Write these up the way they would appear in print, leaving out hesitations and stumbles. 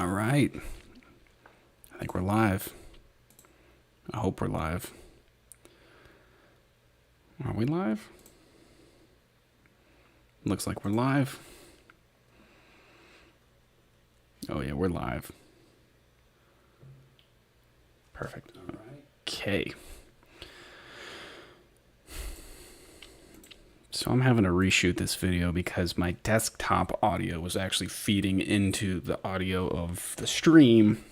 All right. I think we're live. I hope we're live. Are we live? Looks like we're live. Oh, yeah, we're live. Perfect. All right. Okay. So I'm having to reshoot this video because my desktop audio was actually feeding into the audio of the stream.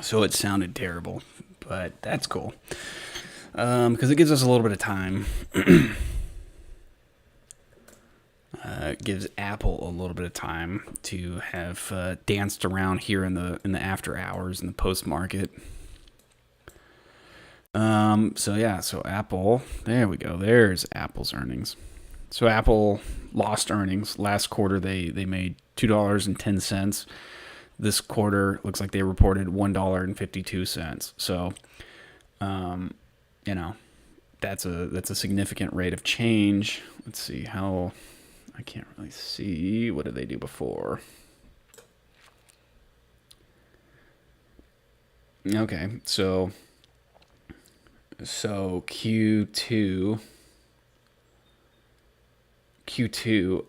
So it sounded terrible, but that's cool. Because it gives us a little bit of time. It gives Apple a little bit of time to have danced around here in the after hours in the post market. So Apple, there we go. There's Apple's earnings. So Apple lost earnings last quarter. They made $2.10. This quarter looks like they reported $1.52. So, that's a significant rate of change. Let's see how. I can't really see. What did they do before? Okay, so Q2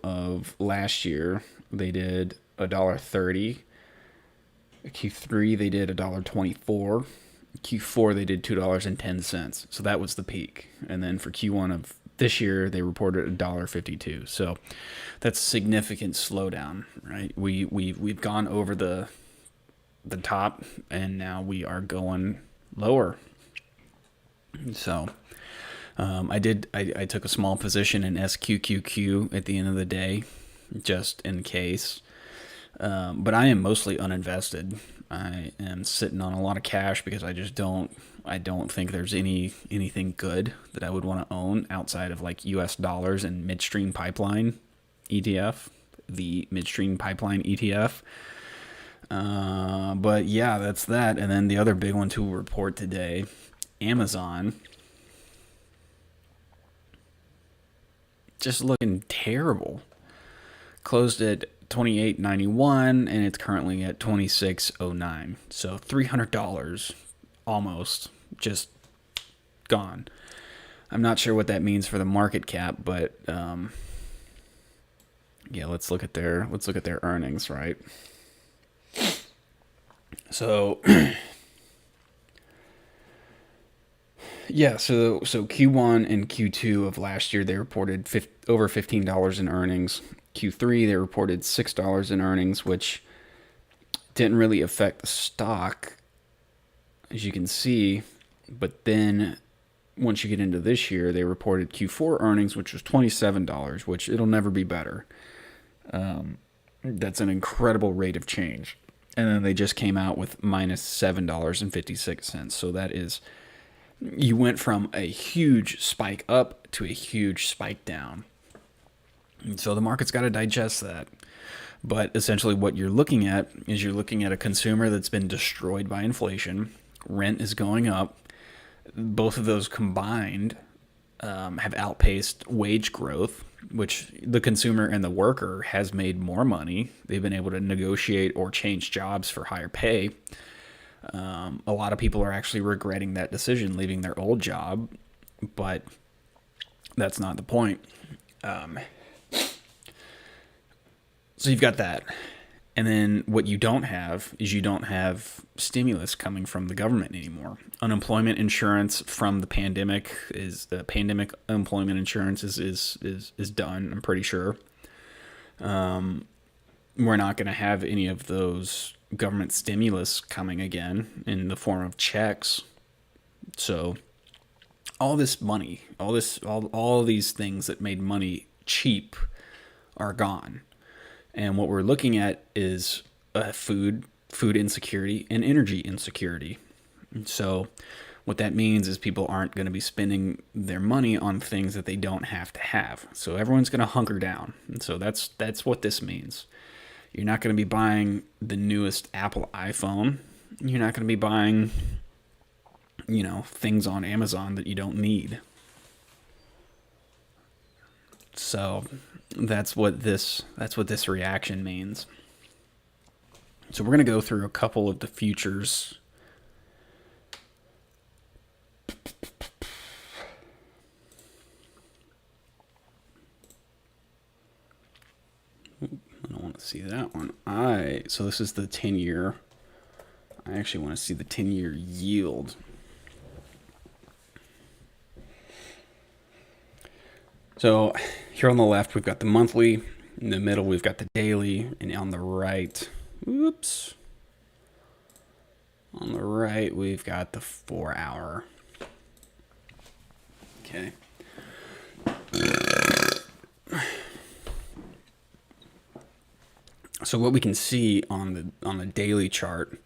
of last year they did $1.30. Q3 they did $1.24. Q4 they did $2.10. So that was the peak. And then for Q1 of this year they reported $1.52. So that's a significant slowdown, right? We've gone over the top and now we are going lower. So I took a small position in SQQQ at the end of the day, just in case. But I am mostly uninvested. I am sitting on a lot of cash because I don't think there's anything good that I would want to own outside of like US dollars and midstream pipeline ETF, the midstream pipeline ETF. But yeah, that's that. And then the other big one to report today, Amazon. Just looking terrible. Closed at $28.91 and it's currently at $26.09. So $300 almost just gone. I'm not sure what that means for the market cap, but yeah, let's look at their earnings, right? So yeah, so Q1 and Q2 of last year they reported over $15 in earnings. Q3 they reported $6 in earnings, which didn't really affect the stock, as you can see. But then once you get into this year, they reported Q4 earnings, which was $27, which it'll never be better. That's an incredible rate of change. And then they just came out with minus $7.56. So that is, you went from a huge spike up to a huge spike down. And so the market's got to digest that. But essentially what you're looking at is you're looking at a consumer that's been destroyed by inflation. Rent is going up. Both of those combined have outpaced wage growth, which the consumer and the worker has made more money. They've been able to negotiate or change jobs for higher pay. A lot of people are actually regretting that decision, leaving their old job, but that's not the point. So you've got that. And then what you don't have is you don't have stimulus coming from the government anymore. Unemployment insurance from the pandemic pandemic unemployment insurance is done, I'm pretty sure. We're not going to have any of those government stimulus coming again in the form of checks. So all this money, all these things that made money cheap are gone. And what we're looking at is food insecurity and energy insecurity. So what that means is people aren't going to be spending their money on things that they don't have to have. So everyone's going to hunker down. And so that's what this means. You're not going to be buying the newest Apple iPhone. You're not going to be buying, things on Amazon that you don't need. So that's what this reaction means. So we're going to go through a couple of the futures. I don't want to see that one. So this is the 10-year. I actually want to see the 10-year yield. So here on the left, we've got the monthly. In the middle, we've got the daily. And on the right, oops. On the right, we've got the 4-hour. Okay. So what we can see on the daily chart,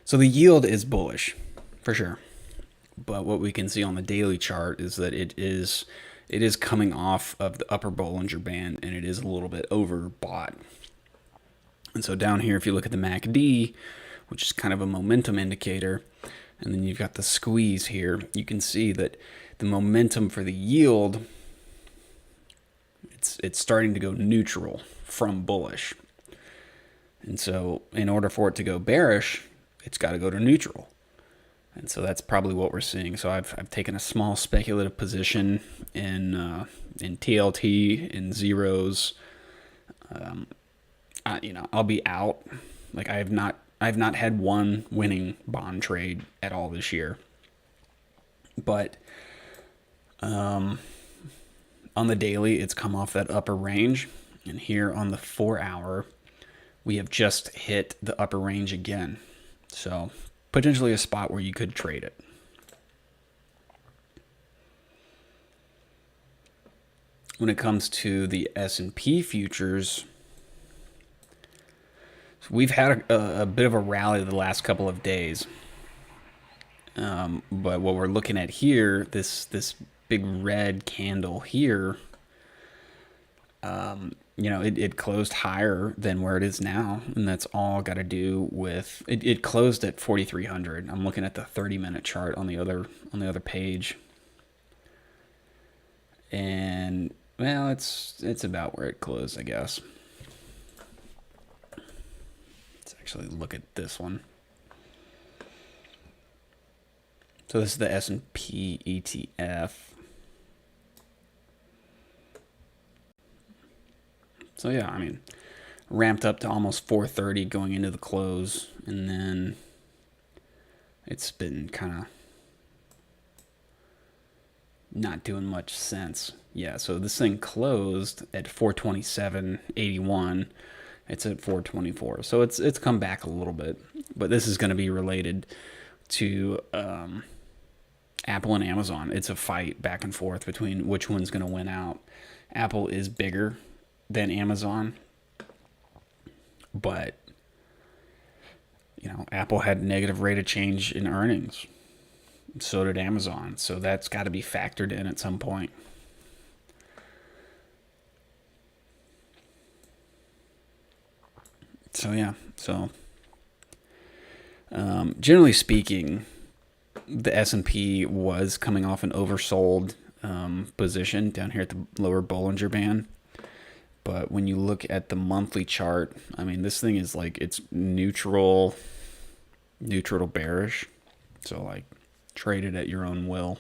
so the yield is bullish, for sure. But what we can see on the daily chart is that it is coming off of the upper Bollinger Band, and it is a little bit overbought. And so down here, if you look at the MACD, which is kind of a momentum indicator, and then you've got the squeeze here, you can see that the momentum for the yield, it's starting to go neutral from bullish. And so in order for it to go bearish, it's got to go to neutral. And so that's probably what we're seeing. So I've taken a small speculative position in TLT, in zeros. I'll be out. Like I've not had one winning bond trade at all this year. But on the daily, it's come off that upper range. And here on the 4-hour, we have just hit the upper range again. So potentially a spot where you could trade it. When it comes to the S&P futures, we've had a bit of a rally the last couple of days. But what we're looking at here, this big red candle here, it closed higher than where it is now, and that's all got to do with it closed at 4,300. I'm looking at the 30-minute chart on the other page, and well, it's about where it closed, I guess. Let's actually look at this one. So this is the S&P ETF. So yeah, I mean, ramped up to almost 430 going into the close, and then it's been kind of not doing much since. Yeah, so this thing closed at 427.81. It's at 424. So it's come back a little bit, but this is going to be related to Apple and Amazon. It's a fight back and forth between which one's going to win out. Apple is bigger than Amazon, but Apple had negative rate of change in earnings. So did Amazon. So that's got to be factored in at some point. So yeah, generally speaking, the S&P was coming off an oversold position down here at the lower Bollinger Band. But when you look at the monthly chart, I mean, this thing is like, it's neutral to bearish. So like, trade it at your own will.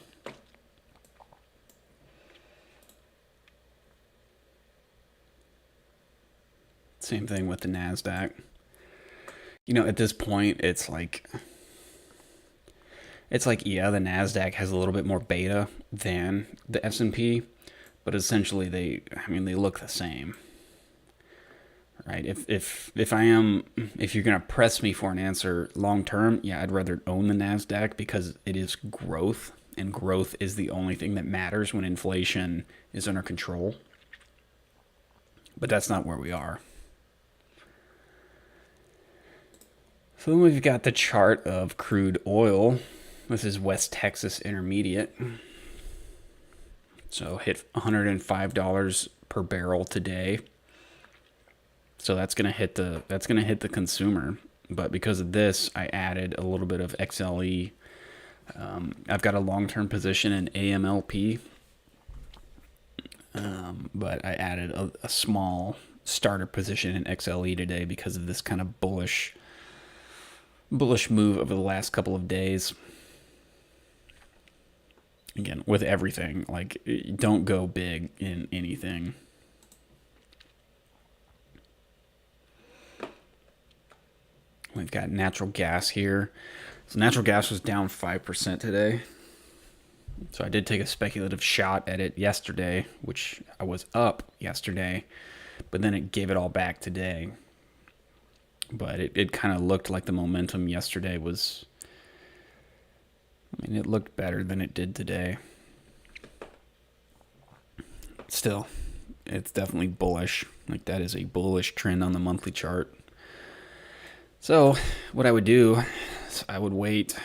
Same thing with the NASDAQ. At this point, it's like, yeah, the NASDAQ has a little bit more beta than the S&P, but essentially they look the same, right? If you're gonna press me for an answer long term, yeah, I'd rather own the NASDAQ because it is growth, and growth is the only thing that matters when inflation is under control. But that's not where we are. So then we've got the chart of crude oil. This is West Texas Intermediate. So hit $105 per barrel today. So that's gonna hit the consumer. But because of this, I added a little bit of XLE. I've got a long-term position in AMLP, but I added a small starter position in XLE today because of this kind of bullish move over the last couple of days. Again, with everything, like, don't go big in anything. We've got natural gas here. So natural gas was down 5% today. So I did take a speculative shot at it yesterday, which I was up yesterday, but then it gave it all back today. But it kind of looked like the momentum yesterday was, I mean, it looked better than it did today. Still, it's definitely bullish. Like, that is a bullish trend on the monthly chart. So what I would do is I would wait.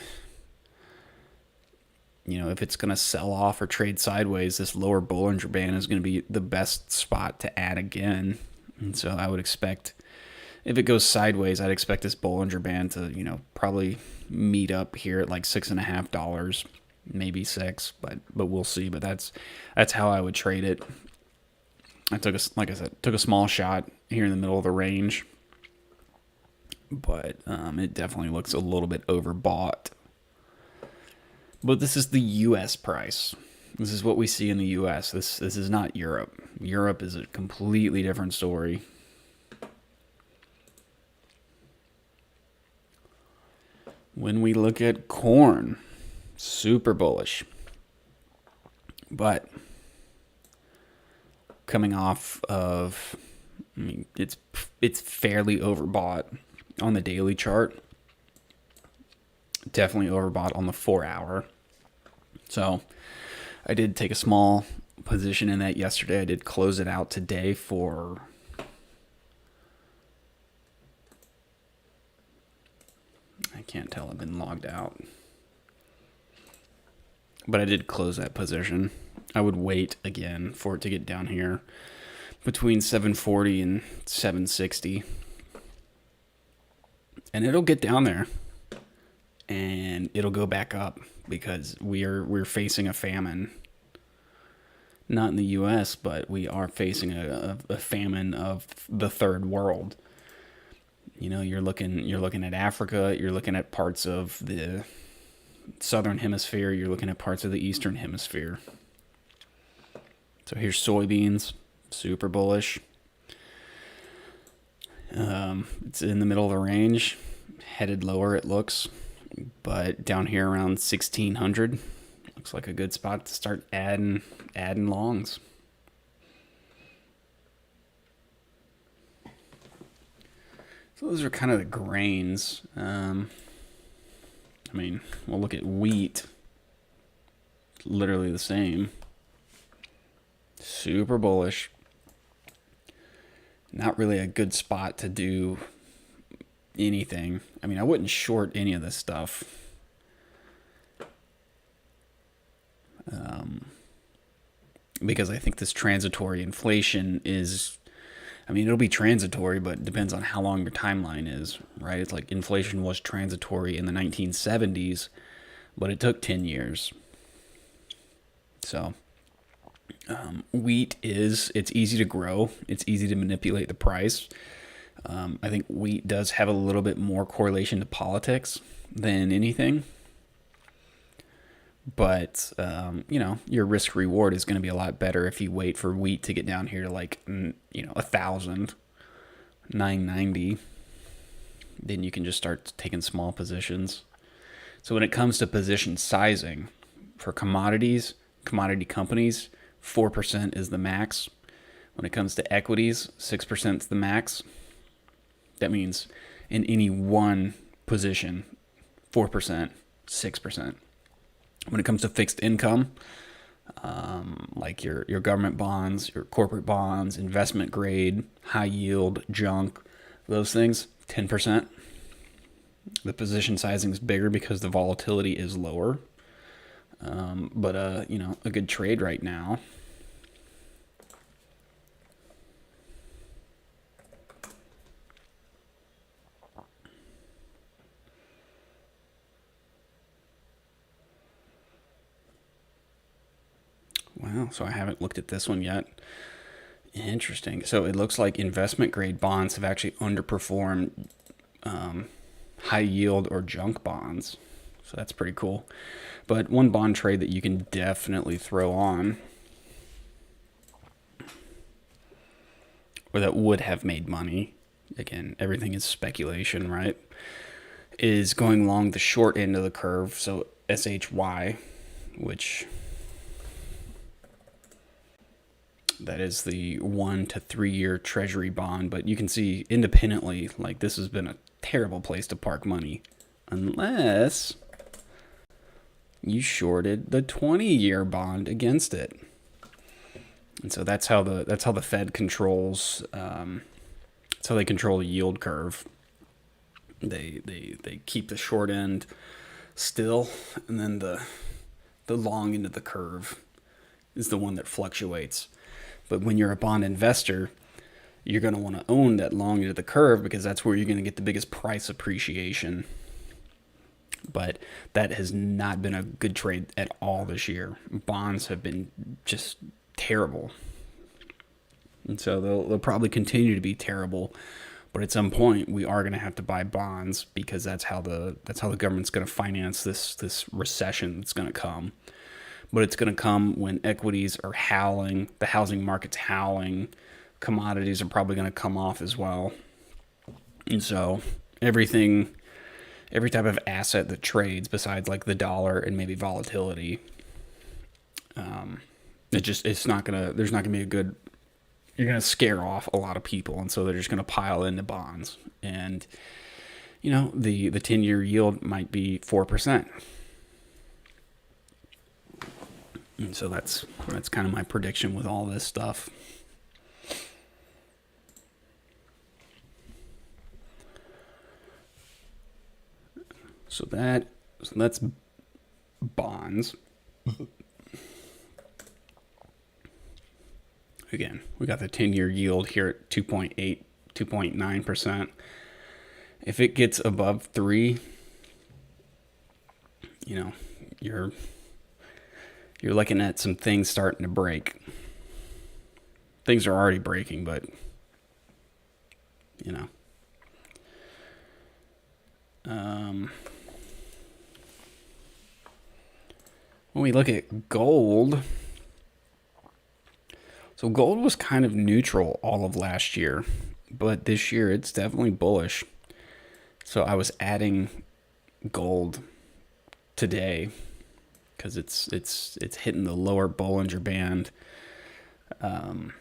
You know, if it's going to sell off or trade sideways, this lower Bollinger Band is going to be the best spot to add again. And so I would expect, if it goes sideways, I'd expect this Bollinger Band to, you know, probably meet up here at like $6.50, maybe $6, but we'll see. But that's how I would trade it. I took a small shot here in the middle of the range, but it definitely looks a little bit overbought. But this is the U.S. price. This is what we see in the U.S. This is not Europe. Europe is a completely different story. When we look at corn, super bullish. But coming off of, I mean, it's fairly overbought on the daily chart. Definitely overbought on the 4-hour. So I did take a small position in that yesterday. I did close it out today for, I can't tell, I've been logged out. But I did close that position. I would wait again for it to get down here between 740 and 760. And it'll get down there. And it'll go back up because we're facing a famine. Not in the U.S., but we are facing a famine of the third world. You know, you're looking at Africa, you're looking at parts of the southern hemisphere, you're looking at parts of the eastern hemisphere. So here's soybeans, super bullish. It's in the middle of the range, headed lower it looks. But down here around 1600 looks like a good spot to start adding longs. So those are kind of the grains. I mean, we'll look at wheat. Literally the same. Super bullish. Not really a good spot to do anything. I mean, I wouldn't short any of this stuff. Because I think this transitory inflation is, I mean, it'll be transitory, but it depends on how long your timeline is, right? It's like inflation was transitory in the 1970s, but it took 10 years. So wheat it's easy to grow. It's easy to manipulate the price. I think wheat does have a little bit more correlation to politics than anything. But, you know, your risk reward is going to be a lot better if you wait for wheat to get down here to like, you know, 1,000, 990. Then you can just start taking small positions. So when it comes to position sizing for commodities, commodity companies, 4% is the max. When it comes to equities, 6% is the max. That means in any one position, 4%, 6%. When it comes to fixed income, like your government bonds, your corporate bonds, investment grade, high yield, junk, those things, 10%. The position sizing is bigger because the volatility is lower. But you know, a good trade right now. Wow, so I haven't looked at this one yet. Interesting. So it looks like investment grade bonds have actually underperformed high yield or junk bonds. So that's pretty cool. But one bond trade that you can definitely throw on, or that would have made money, again, everything is speculation, right? Is going along the short end of the curve. So SHY, which that is the 1 to 3 year treasury bond. But you can see independently, like, this has been a terrible place to park money unless you shorted the 20-year bond against it. And so that's how the Fed controls. That's how they control the yield curve. They keep the short end still, and then the long end of the curve is the one that fluctuates. But when you're a bond investor, you're going to want to own that long end of the curve because that's where you're going to get the biggest price appreciation. But that has not been a good trade at all this year. Bonds have been just terrible. And so they'll probably continue to be terrible. But at some point, we are going to have to buy bonds because that's how the government's going to finance this recession that's going to come. But it's going to come when equities are howling, the housing market's howling, commodities are probably going to come off as well. And so every type of asset that trades besides like the dollar and maybe volatility, there's not going to be a good, you're going to scare off a lot of people. And so they're just going to pile into bonds. And, the 10-year yield might be 4%. And so that's kind of my prediction with all this stuff. So that's bonds. Again, we got the 10-year yield here at 2.8, 2.9%. If it gets above 3, you're looking at some things starting to break. Things are already breaking, but when we look at gold, so gold was kind of neutral all of last year, but this year it's definitely bullish. So I was adding gold today because it's hitting the lower Bollinger Band, and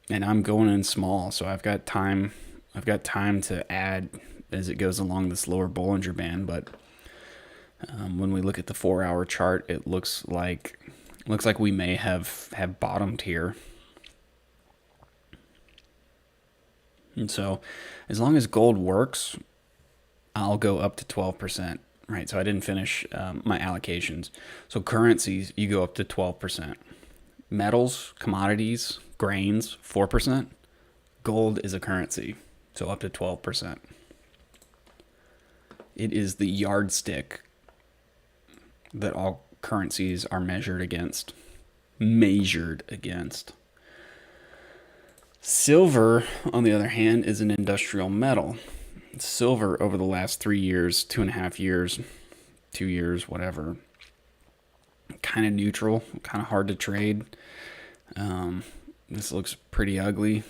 I'm going in small, so I've got time to add as it goes along this lower Bollinger Band. But when we look at the 4-hour chart, it looks like we may have bottomed here. And so as long as gold works, I'll go up to 12%. Right, so I didn't finish my allocations. So currencies, you go up to 12%. Metals, commodities, grains, 4%. Gold is a currency, so up to 12%. It is the yardstick that all currencies are measured against. Silver, on the other hand, is an industrial metal. Silver over the last 3 years, 2.5 years, 2 years, whatever, kind of neutral, kind of hard to trade. This looks pretty ugly.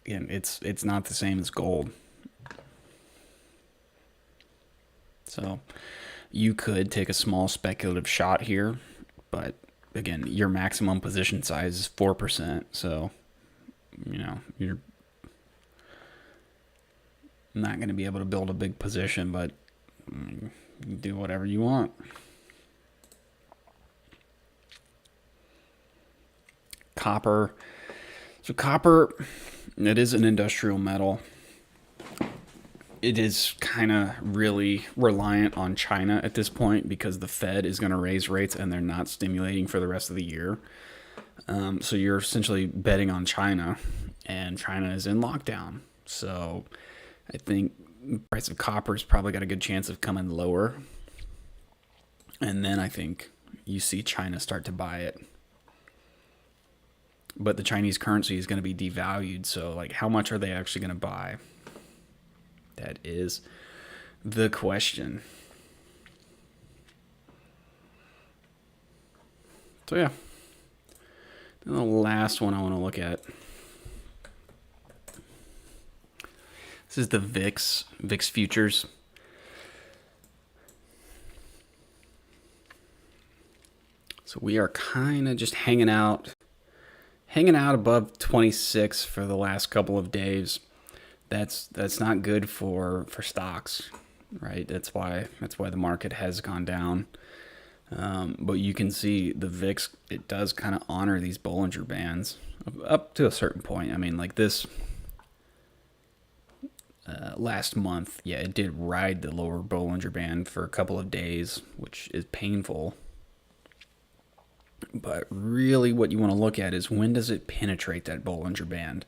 Again, it's not the same as gold. So you could take a small speculative shot here, but again, your maximum position size is 4%. So, you're not going to be able to build a big position, but you do whatever you want. Copper. So copper, it is an industrial metal. It is kind of really reliant on China at this point because the Fed is going to raise rates and they're not stimulating for the rest of the year. So you're essentially betting on China, and China is in lockdown. So I think the price of copper's probably got a good chance of coming lower. And then I think you see China start to buy it. but the Chinese currency is going to be devalued. So, like, how much are they actually going to buy? That is the question. So, yeah. And the last one I want to look at. This is the VIX futures. So we are kind of just hanging out above 26 for the last couple of days. That's not good for stocks, right? That's why the market has gone down. But you can see the VIX, it does kind of honor these Bollinger Bands up to a certain point. I mean, like this last month, yeah, it did ride the lower Bollinger Band for a couple of days, which is painful. But really what you want to look at is, when does it penetrate that Bollinger Band?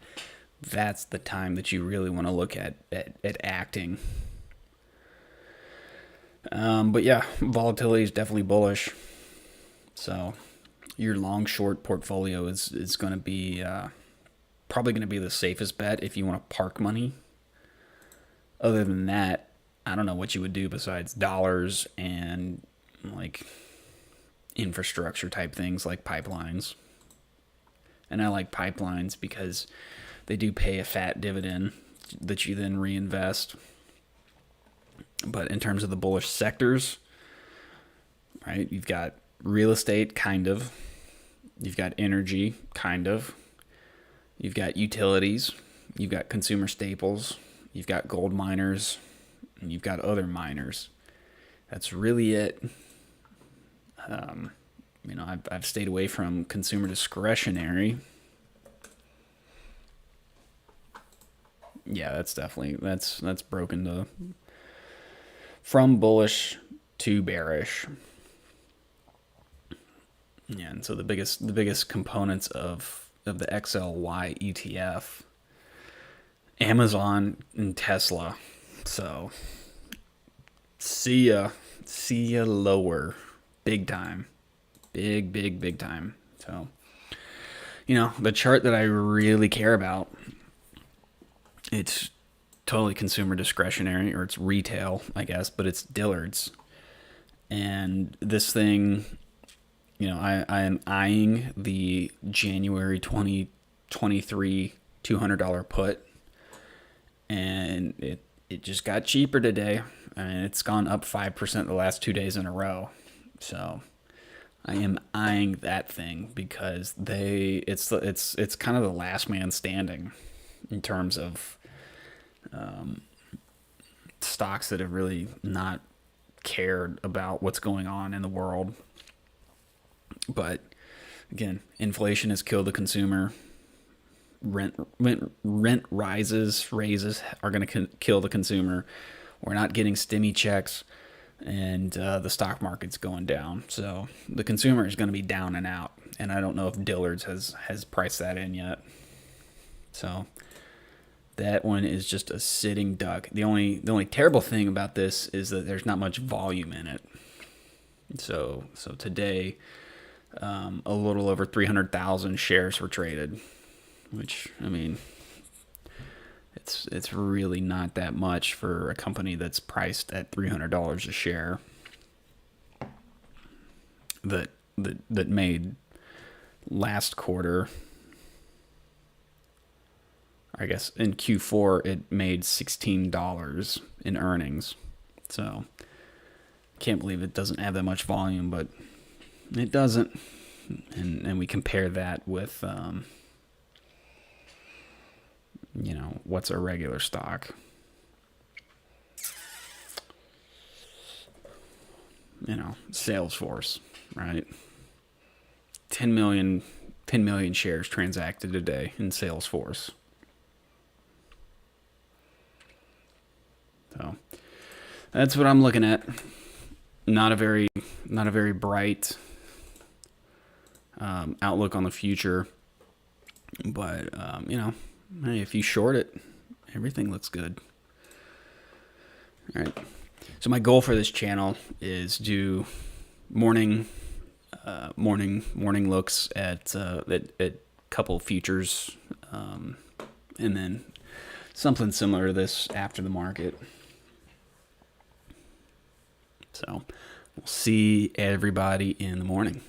That's the time that you really want to look at acting. But yeah, volatility is definitely bullish. So your long short portfolio is going to be probably going to be the safest bet if you want to park money. Other than that, I don't know what you would do besides dollars and like infrastructure type things like pipelines. And I like pipelines because they do pay a fat dividend that you then reinvest. But in terms of the bullish sectors, right, you've got real estate, kind of. You've got energy, kind of. You've got utilities. You've got consumer staples. You've got gold miners. And you've got other miners. That's really it. I've stayed away from consumer discretionary. Yeah, that's definitely that's broken from bullish to bearish. Yeah, and so the biggest components of the XLY ETF, Amazon and Tesla. So see ya lower, big time, big time. So the chart that I really care about, it's totally consumer discretionary, or it's retail, I guess, but it's Dillard's. And this thing, I am eyeing the January 2023 $200 put, and it just got cheaper today. I mean, it's gone up 5% the last 2 days in a row. So I am eyeing that thing because it's kind of the last man standing in terms of stocks that have really not cared about what's going on in the world. But again, inflation has killed the consumer. Rent raises are going to kill the consumer. We're not getting stimmy checks, and the stock market's going down. So the consumer is going to be down and out. And I don't know if Dillard's has priced that in yet. So that one is just a sitting duck. The only terrible thing about this is that there's not much volume in it. So today, a little over 300,000 shares were traded, which, I mean, it's really not that much for a company that's priced at $300 a share that made last quarter, I guess in Q4, it made $16 in earnings. So can't believe it doesn't have that much volume, but it doesn't. And we compare that with what's a regular stock. Salesforce, right? 10 million shares transacted today in Salesforce. So that's what I'm looking at. Not a very bright outlook on the future, but hey, if you short it, everything looks good. All right. So my goal for this channel is do morning looks at couple futures, and then something similar to this after the market. So we'll see everybody in the morning.